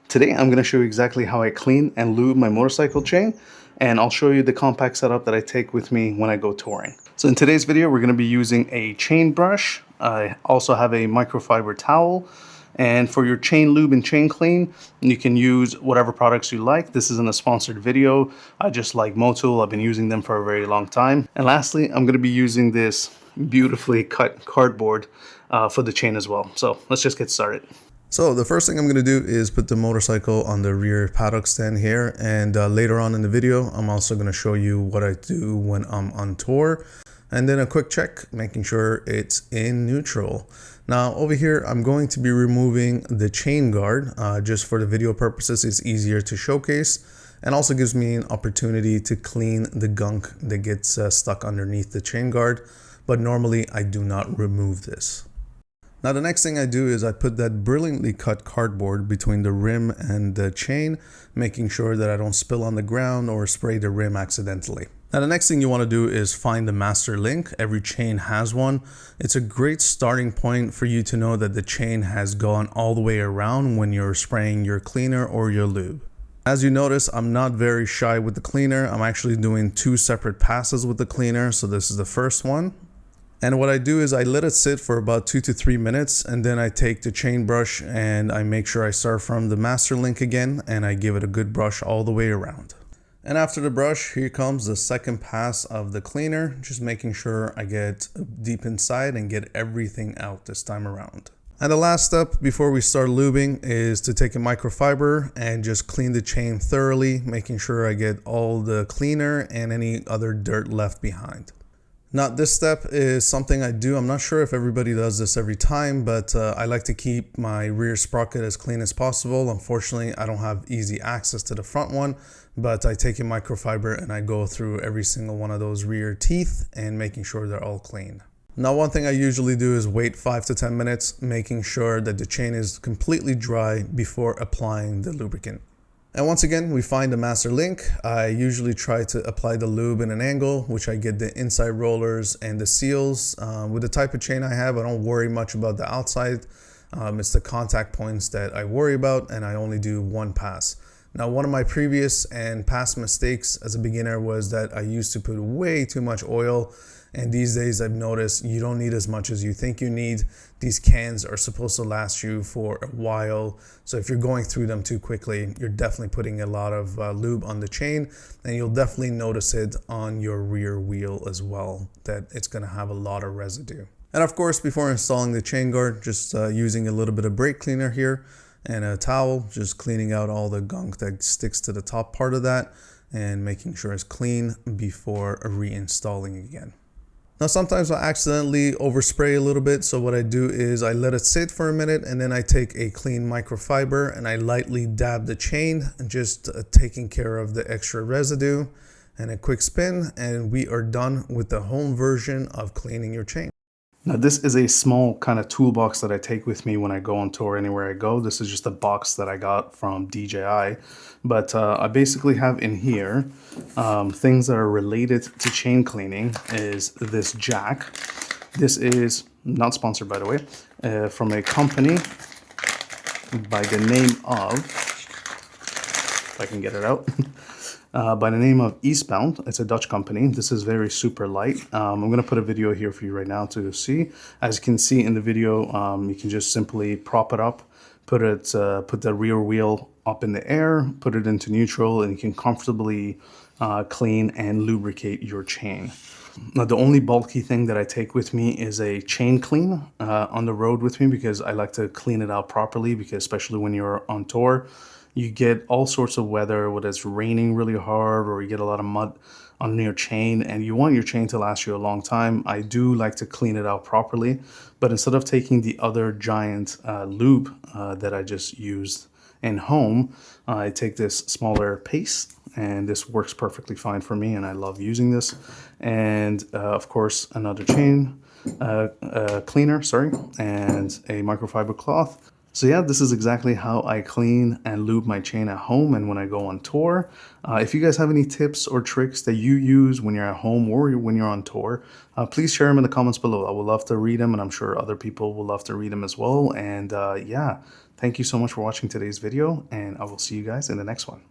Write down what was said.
Today I'm going to show you exactly how I clean and lube my motorcycle chain, and I'll show you the compact setup that I take with me when I go touring. So in today's video we're going to be using a chain brush. I also have a microfiber towel, and for your chain lube and chain clean you can use whatever products you like. This isn't a sponsored video. I just like Motul. I've been using them for a very long time. And lastly, I'm going to be using this beautifully cut cardboard for the chain as well. So let's just get started. So the first thing I'm going to do is put the motorcycle on the rear paddock stand here, and later on in the video I'm also going to show you what I do when I'm on tour, and then a quick check making sure it's in neutral. Now over here I'm going to be removing the chain guard. Just for the video purposes, it's easier to showcase and also gives me an opportunity to clean the gunk that gets stuck underneath the chain guard, but normally I do not remove this. Now the next thing I do is I put that brilliantly cut cardboard between the rim and the chain, making sure that I don't spill on the ground or spray the rim accidentally. Now the next thing you want to do is find the master link. Every chain has one. It's a great starting point for you to know that the chain has gone all the way around when you're spraying your cleaner or your lube. As you notice, I'm not very shy with the cleaner. I'm actually doing 2 separate passes with the cleaner, so this is the first one. And what I do is I let it sit for about 2 to 3 minutes, and then I take the chain brush and I make sure I start from the master link again, and I give it a good brush all the way around. And after the brush, here comes the second pass of the cleaner, just making sure I get deep inside and get everything out this time around. And the last step before we start lubing is to take a microfiber and just clean the chain thoroughly, making sure I get all the cleaner and any other dirt left behind. Now this step is something I do. I'm not sure if everybody does this every time, but I like to keep my rear sprocket as clean as possible. Unfortunately, I don't have easy access to the front one, but I take a microfiber and I go through every single one of those rear teeth and making sure they're all clean. Now one thing I usually do is wait 5 to 10 minutes, making sure that the chain is completely dry before applying the lubricant. And once again, we find the master link. I usually try to apply the lube in an angle, which I get the inside rollers and the seals. With the type of chain I have, I don't worry much about the outside. It's the contact points that I worry about, and I only do 1 pass. Now, one of my previous and past mistakes as a beginner was that I used to put way too much oil. And these days I've noticed you don't need as much as you think you need. These cans are supposed to last you for a while. So if you're going through them too quickly, you're definitely putting a lot of lube on the chain, and you'll definitely notice it on your rear wheel as well, that it's going to have a lot of residue. And of course, before installing the chain guard, just using a little bit of brake cleaner here and a towel, just cleaning out all the gunk that sticks to the top part of that and making sure it's clean before reinstalling again. Now sometimes I accidentally overspray a little bit, so what I do is I let it sit for a minute, and then I take a clean microfiber and I lightly dab the chain, just taking care of the extra residue, and a quick spin, and we are done with the home version of cleaning your chain. Now this is a small kind of toolbox that I take with me when I go on tour anywhere I go. This is just a box that I got from DJI, but I basically have in here things that are related to chain cleaning. Is this jack. This is not sponsored, by the way, from a company by the name of, if I can get it out, by the name of Eastbound. It's a Dutch company. This is very super light. I'm going to put a video here for you right now to see. As you can see in the video, you can just simply prop it up, put the rear wheel up in the air, put it into neutral, and you can comfortably clean and lubricate your chain. Now the only bulky thing that I take with me is a chain clean on the road with me, because I like to clean it out properly, because especially when you're on tour, you get all sorts of weather, whether it's raining really hard or you get a lot of mud on your chain, and you want your chain to last you a long time. I do like to clean it out properly, but instead of taking the other giant lube that I just used in home, I take this smaller paste, and this works perfectly fine for me, and I love using this. And of course, another chain cleaner, and a microfiber cloth. So yeah, this is exactly how I clean and lube my chain at home and when I go on tour. If you guys have any tips or tricks that you use when you're at home or when you're on tour, please share them in the comments below. I would love to read them, and I'm sure other people will love to read them as well. And yeah, Thank you so much for watching today's video, and I will see you guys in the next one.